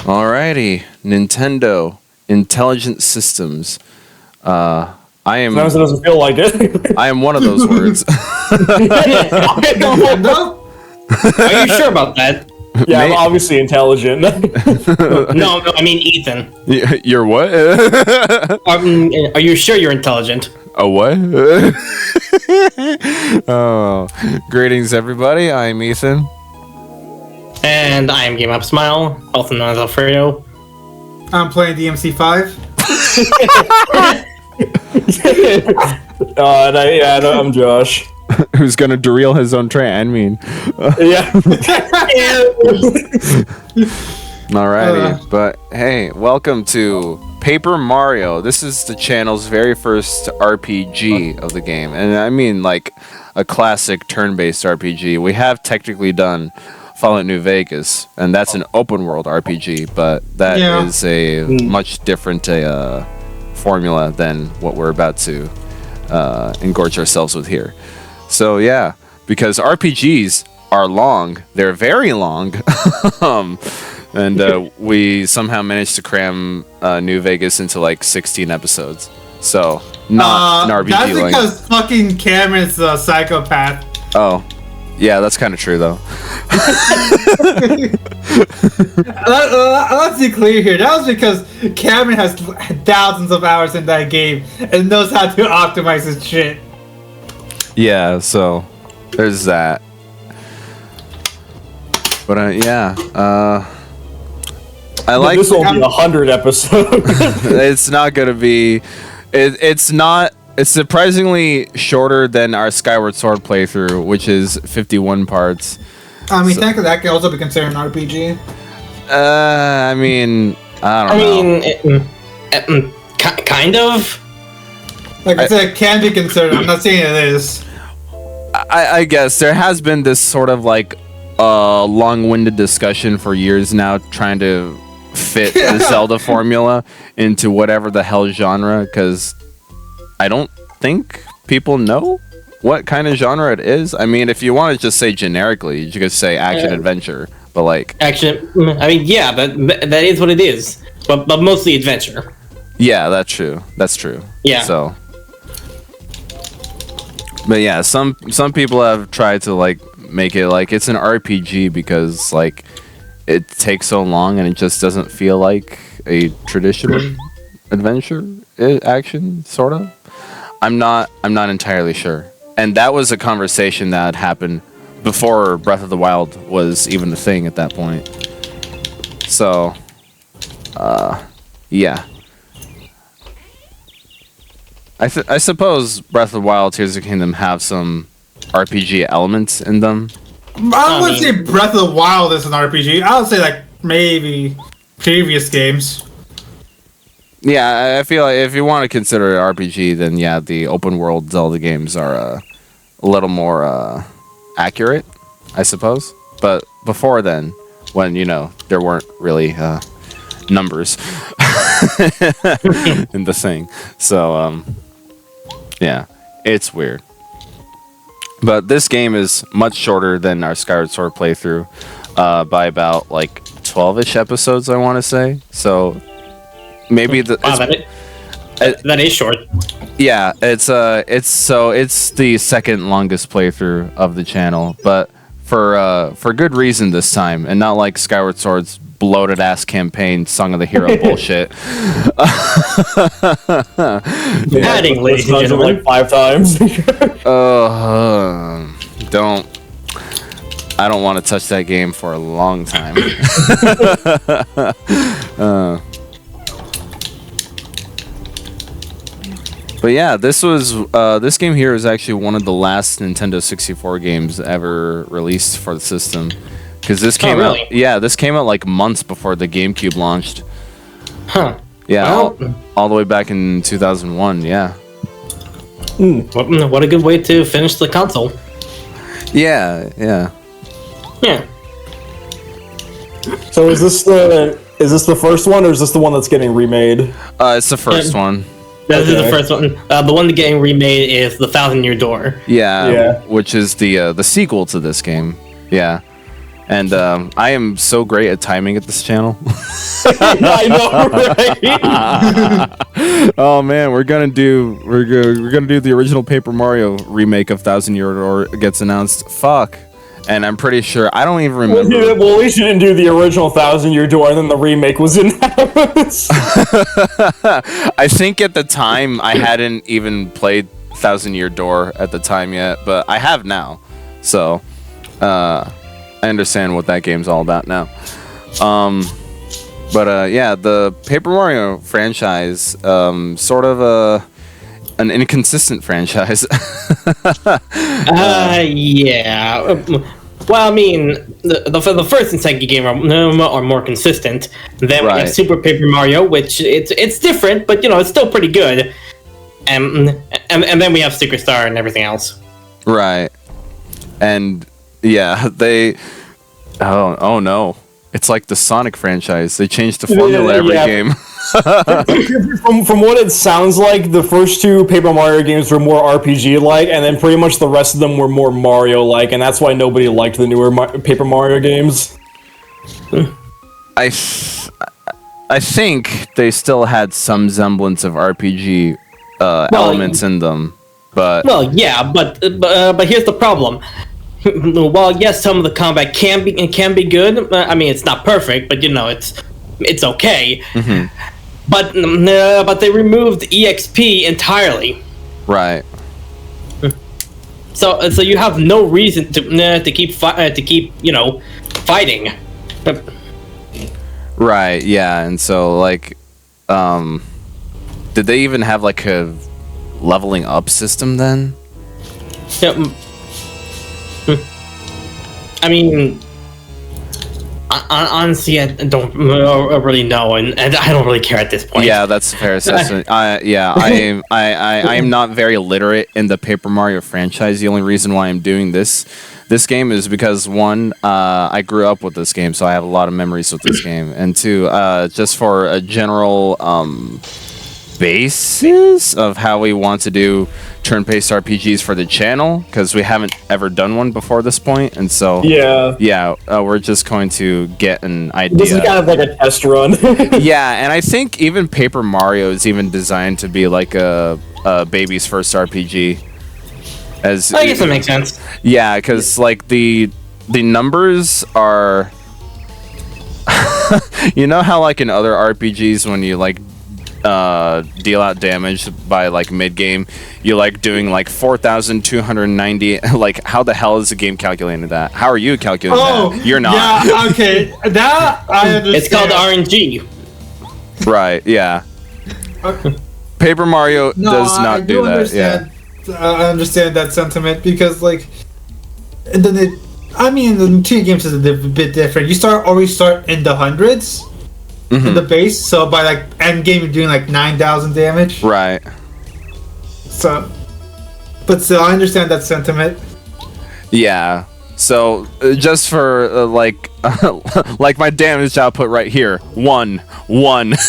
Alrighty, Nintendo Intelligent Systems. I am. Sometimes it doesn't feel like it. I am one of those words. Are you sure about that? Yeah, I'm obviously intelligent. No, I mean Ethan. You're what? Are you sure you're intelligent? A what? Oh, greetings, everybody. I'm Ethan. And I am gameupsmile, also known as Alfredo. I'm playing DMC5. I'm Josh. Who's gonna derail his own train? I mean, Yeah. alrighty, but hey, welcome to Paper Mario. This is the channel's very first RPG of the game, and I mean like a classic turn-based RPG. We have technically done Fallout New Vegas, and that's an open-world RPG, but that is a much different formula than what we're about to engorge ourselves with here. So yeah, because RPGs are long, they're very long, and we somehow managed to cram New Vegas into like 16 episodes. So not an RPG. That's because fucking Cameron's a psychopath. Oh, yeah, that's kind of true though. Let's be clear here. That was because Cameron has thousands of hours in that game and knows how to optimize his shit. Yeah, so there's that. But I like. This will be 100 episodes. It's not gonna be. It's not. It's surprisingly shorter than our Skyward Sword playthrough, which is 51 parts. I mean, technically that can also be considered an RPG. I mean, I don't know. Kind of. Like I said, it can be considered. I'm not saying it is. I guess there has been this sort of like long-winded discussion for years now, trying to fit the Zelda formula into whatever the hell genre, because I don't think people know what kind of genre it is. I mean, if you want to just say generically, you could say action-adventure, but like... Action, I mean, yeah, that is what it is, but mostly adventure. Yeah, that's true. That's true. Yeah. So... But yeah, some people have tried to like make it like it's an RPG because like it takes so long and it just doesn't feel like a traditional adventure action sort of. I'm not entirely sure. And that was a conversation that happened before Breath of the Wild was even a thing at that point. So yeah. I suppose Breath of the Wild, Tears of the Kingdom have some RPG elements in them. I wouldn't say Breath of the Wild is an RPG. I would say like maybe previous games. Yeah, I feel like if you want to consider it RPG, then yeah, the open world Zelda games are a little more accurate, I suppose. But before then, when there weren't really numbers in the thing, so yeah, it's weird. But this game is much shorter than our Skyward Sword playthrough by about like 12-ish episodes, I want to say. So maybe that is short. Yeah, it's the second longest playthrough of the channel, but for good reason this time, and not like Skyward Sword's bloated ass campaign Song of the Hero bullshit. Adding, ladies and gentlemen, like 5 times. I don't want to touch that game for a long time. But yeah, this game here is actually one of the last Nintendo 64 games ever released for the system. Because this came out, this came out like months before the GameCube launched. Huh. Yeah, Well, all the way back in 2001. Yeah. What a good way to finish the console. Yeah. Yeah. So is this the first one, or is this the one that's getting remade? It's the first one. This is the first one. The one getting remade is the 1,000-Year Door. Yeah, which is the sequel to this game. Yeah. And I am so great at timing at this channel. I know, right? Oh man, we're gonna do the original Paper Mario remake of Thousand Year Door gets announced. Fuck. And I'm pretty sure I don't even remember. Well, at least you didn't do the original 1,000-Year Door, and then the remake was in house. I think at the time I hadn't even played Thousand Year Door at the time yet, but I have now. So I understand what that game's all about now. But yeah, the Paper Mario franchise, sort of an inconsistent franchise. Yeah. Well, I mean, the first and second game are more consistent. Then we have Super Paper Mario, which it's different, but it's still pretty good. And then we have Superstar and everything else. Right. And yeah, they. Oh no. It's like the Sonic franchise. They changed the formula every game. From what it sounds like, the first two Paper Mario games were more RPG-like, and then pretty much the rest of them were more Mario-like, and that's why nobody liked the newer Paper Mario games. I think they still had some semblance of RPG elements in them, but yeah, but here's the problem. While yes, some of the combat can be good. I mean, it's not perfect, but it's okay. Mm-hmm. But they removed EXP entirely. Right. So you have no reason to keep fighting. Right. Yeah. And so did they even have like a leveling up system then? Yeah. I mean, honestly, I don't really know, and I don't really care at this point. Yeah, that's a fair assessment. I am not very literate in the Paper Mario franchise. The only reason why I'm doing this game is because one, I grew up with this game, so I have a lot of memories with this game, and two, just for a general basis of how we want to do turn-based RPGs for the channel, because we haven't ever done one before this point, and so we're just going to get an idea. This is kind of like a test run. Yeah, and I think even Paper Mario is even designed to be like a baby's first RPG. I guess that makes sense. Yeah, because like the numbers are, you know how like in other RPGs when you like deal out damage by like mid game, you're like doing like 4,290. Like, how the hell is the game calculating that? How are you calculating that? You're not. Yeah, okay, that I understand. It's called RNG. Right. Yeah. Paper Mario does not do that. Understand, yeah. I understand that sentiment because the two games is a bit different. You always start in the hundreds. Mm-hmm. In the base, so by like end game you're doing like 9,000 damage. Right. So, but still, I understand that sentiment. Yeah. So just for like my damage output right here, 1. Yep.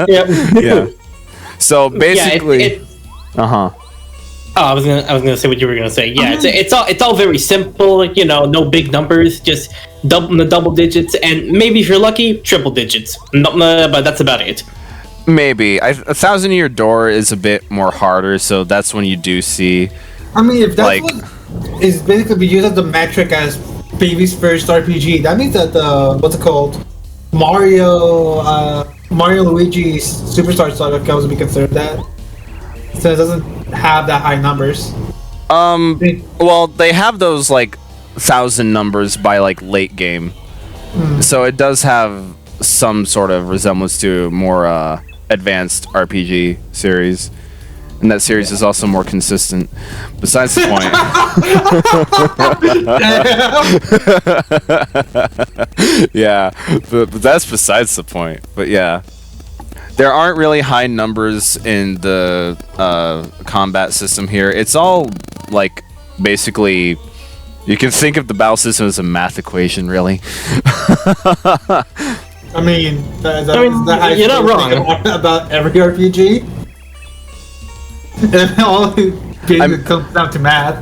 Yeah. So basically, Oh, I was gonna say what you were gonna say. Yeah, it's all very simple. No big numbers, just double digits, and maybe if you're lucky, triple digits. But that's about it. Maybe 1,000 Year Door is a bit more harder, so that's when you do see. I mean, if that's what is basically used as the metric as baby's first RPG, that means that what's it called, Mario Luigi's Superstar Saga can also be considered that. So it doesn't have that high numbers. Well, they have those like 1,000 numbers by like late game, so it does have some sort of resemblance to a more advanced RPG series, and that series is also more consistent. Besides the point. Yeah, but that's besides the point. But yeah. There aren't really high numbers in the combat system here. It's all like basically, you can think of the battle system as a math equation, really. I mean, you're not wrong about every RPG. It all comes down to math.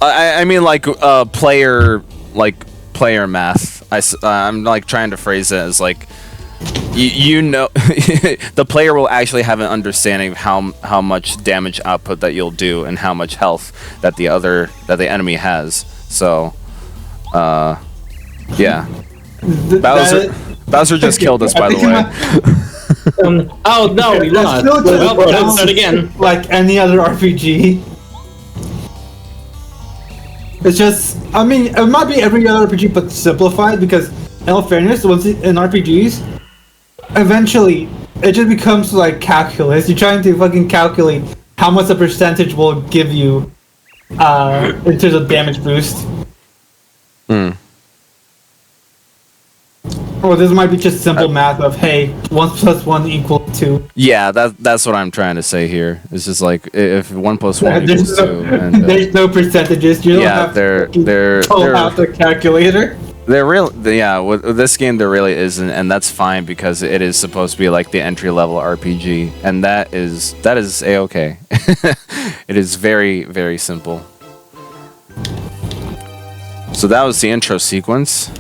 I mean, like player, like player math. I'm like trying to phrase it as like you know the player will actually have an understanding of how much damage output that you'll do and how much health that the enemy has. So yeah. Bowser just killed us, by the way. Oh no, we lost. Well, start again. Like any other RPG. It's just, I mean, it might be every other RPG but simplified, because in all fairness, once in RPGs, eventually it just becomes like calculus. You're trying to fucking calculate how much a percentage will give you in terms of damage boost. Or this might be just simple math of, hey, 1 + 1 = 2. Yeah, that's what I'm trying to say here. It's just like if 1 + 1 equals 2. And, there's no percentages. You don't have they're pull out the calculator. With this game there really isn't, and that's fine because it is supposed to be like the entry level RPG, and that is a-okay. It is very, very simple. So that was the intro sequence.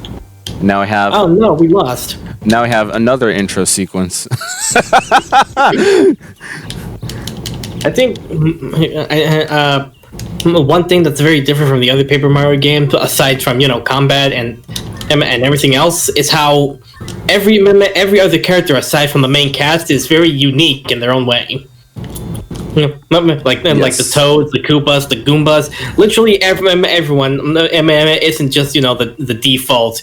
Now we have. Oh no, we lost. Now we have another intro sequence. I think one thing that's very different from the other Paper Mario games, aside from combat and everything else, is how every other character aside from the main cast is very unique in their own way. Like the Toads, the Koopas, the Goombas. Literally everyone isn't just the default.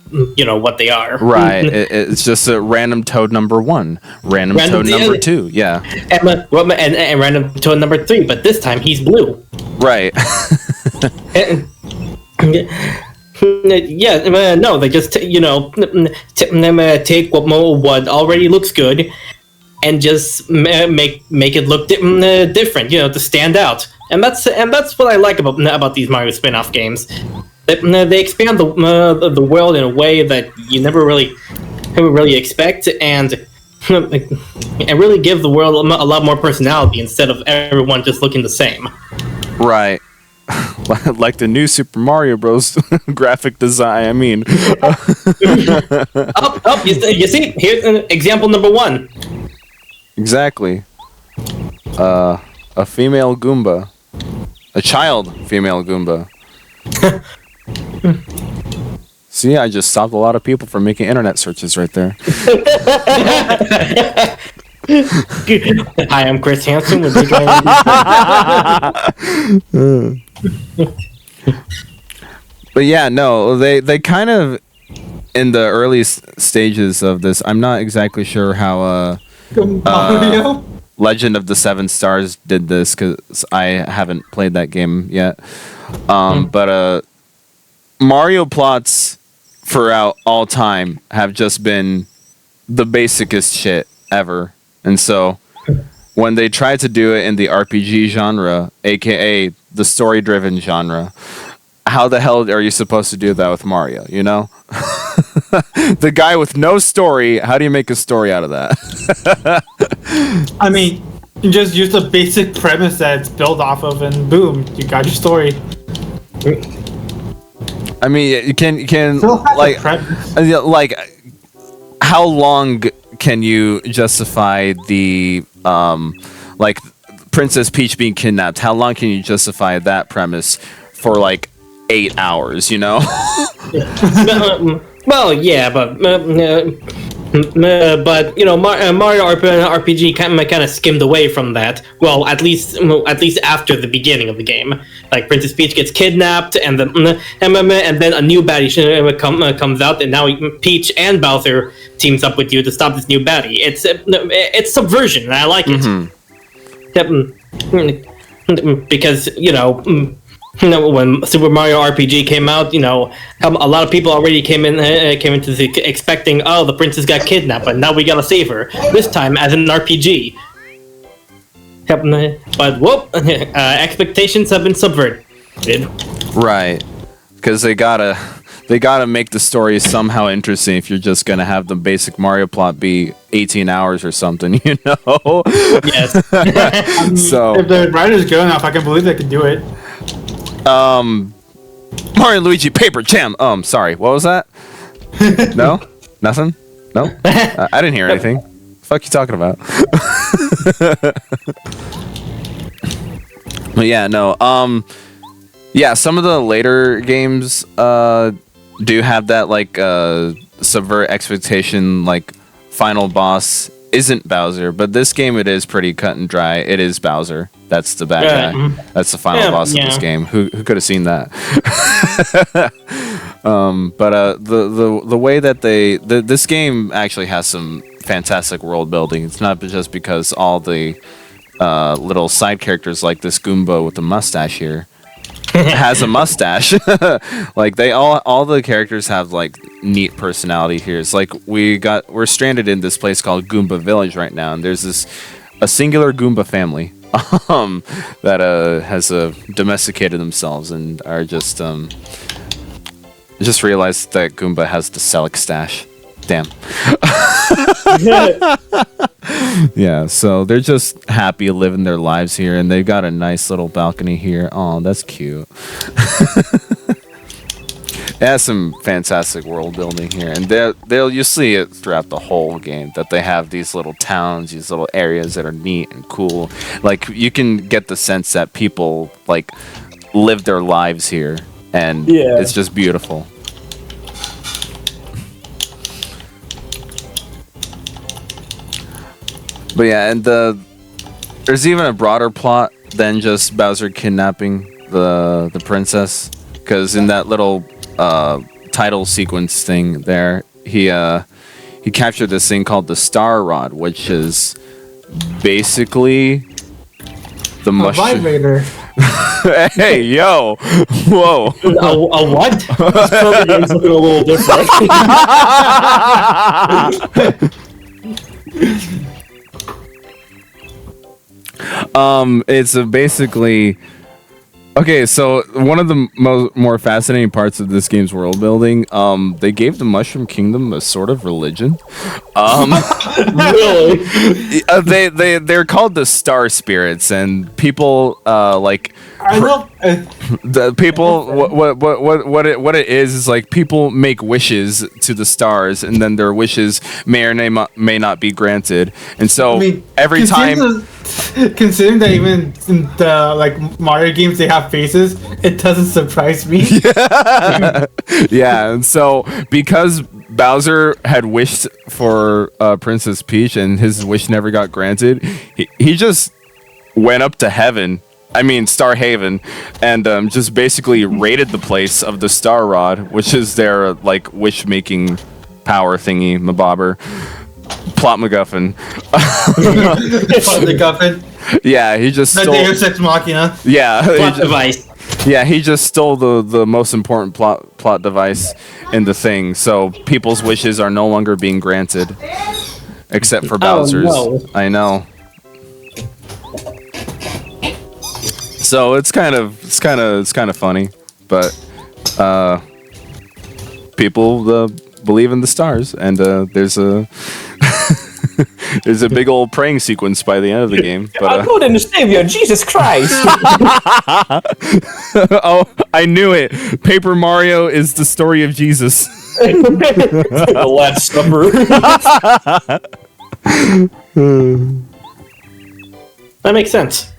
What they are. Right. It's just a random Toad number 1, random Toad number 2. Yeah. And random Toad number 3, but this time he's blue. Right. No, they just take what already looks good and just make it look different, to stand out. And that's what I like about these Mario spin-off games. They expand the world in a way that you never really expect, and really give the world a lot more personality instead of everyone just looking the same. Right. Like the new Super Mario Bros. Graphic design. I mean, you see, here's example number 1. Exactly. A female Goomba, a child female Goomba. See, I just stopped a lot of people from making internet searches right there. Hi, I'm Chris Hansen with But yeah, no, they kind of in the early stages of this. I'm not exactly sure how Legend of the Seven Stars did this because I haven't played that game yet. But Mario plots throughout all time have just been the basicest shit ever. And so when they tried to do it in the RPG genre, aka the story-driven genre, how the hell are you supposed to do that with Mario, The guy with no story, how do you make a story out of that? I mean, you just use the basic premise that it's built off of, and boom, you got your story. I mean, you can like how long can you justify the like Princess Peach being kidnapped? How long can you justify that premise for like 8 hours? Well, yeah, but Mario RPG kind of skimmed away from that. Well, at least after the beginning of the game, like Princess Peach gets kidnapped, and then a new baddie comes out, and now Peach and Bowser teams up with you to stop this new baddie. It's subversion, and I like it. Because when Super Mario RPG came out, a lot of people already came into expecting, oh, the princess got kidnapped, but now we gotta save her. This time as an RPG. But whoop, expectations have been subverted. Right, because they gotta make the story somehow interesting. If you're just gonna have the basic Mario plot be 18 hours or something, Yes. So if the writer's good enough, I can believe they could do it. Mario and Luigi Paper Jam. Sorry. What was that? No? Nothing? No? I didn't hear anything. Fuck you talking about? But yeah, no. Yeah, some of the later games do have that like subvert expectation, like final boss isn't Bowser, but this game it is pretty cut and dry. It is Bowser. That's the bad guy. That's the final boss of this game. Who could have seen that? But the way that this game actually has some fantastic world building. It's not just because all the little side characters like this Goomba with the mustache here has a mustache. Like they all the characters have like neat personality here. It's like we're stranded in this place called Goomba Village right now, and there's a singular Goomba family that has domesticated themselves and are just realized that Goomba has the Celic stash. Damn. Yeah, so they're just happy living their lives here, and they've got a nice little balcony here. Oh, that's cute. It has some fantastic world building here, and you see it throughout the whole game that they have these little towns, these little areas that are neat and cool. Like you can get the sense that people like live their lives here, and it's just beautiful. But yeah, and there's even a broader plot than just Bowser kidnapping the princess, because in that little title sequence thing there, he captured this thing called the Star Rod, which is basically the mushroom. Vibrator. Hey, yo, whoa! A what? This cover game's looking a little different. It's basically okay. So one of the more fascinating parts of this game's world building, they gave the Mushroom Kingdom a sort of religion. Really? They're called the Star Spirits, and people like. I know. The people, what it is like people make wishes to the stars, and then their wishes may or may not be granted, and so every time. Considering that even in the like Mario games they have faces, it doesn't surprise me. Yeah, and so because Bowser had wished for Princess Peach and his wish never got granted, he just went up to heaven. I mean, Star Haven, and just basically raided the place of the Star Rod, which is their like wish-making power thingy, mabobber, plot MacGuffin. Plot MacGuffin. Yeah, he just stole. The Deus Ex Machina. Yeah, Plot device. Yeah, he just stole the most important plot device in the thing. So people's wishes are no longer being granted, except for Bowser's. No. I know. So it's kind of funny, but people believe in the stars, and there's a there's a big old praying sequence by the end of the game. But I'm going to save you, Jesus Christ! Oh, I knew it. Paper Mario is the story of Jesus. The Last Supper. That makes sense.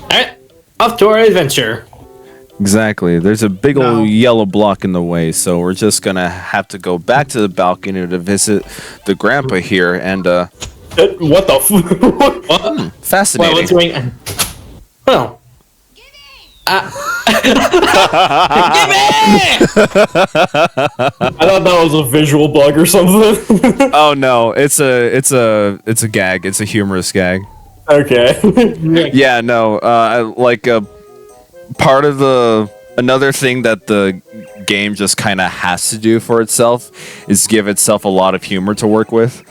Alright, off to our adventure. Exactly. There's a big old yellow block in the way, so we're just gonna have to go back to the balcony to visit the grandpa here, and What the What? fascinating. What's going on? Well. I thought that was a visual bug or something. Oh no, it's a gag. It's a humorous gag. Okay. Yeah, no. Like part of another thing that the game just kind of has to do for itself is give itself a lot of humor to work with.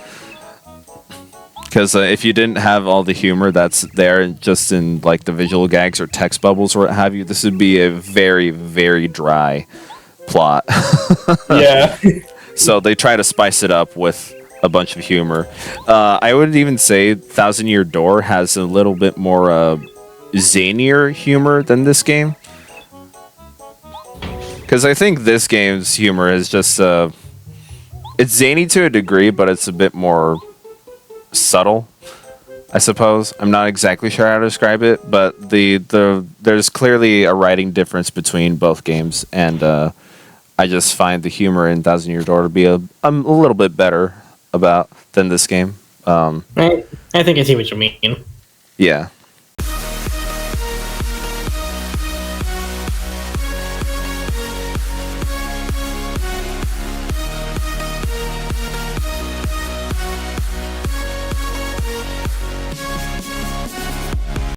Because if you didn't have all the humor that's there just in like the visual gags or text bubbles or what have you, this would be a very, very dry plot. Yeah. So they try to spice it up with a bunch of humor. I would even say Thousand Year Door has a little bit more zanier humor than this game. Because I think this game's humor is just it's zany to a degree, but it's a bit more subtle, I suppose. I'm not exactly sure how to describe it, but there's clearly a writing difference between both games, and I just find the humor in Thousand Year Door to be a little bit better than this game. I think I see what you mean. Yeah.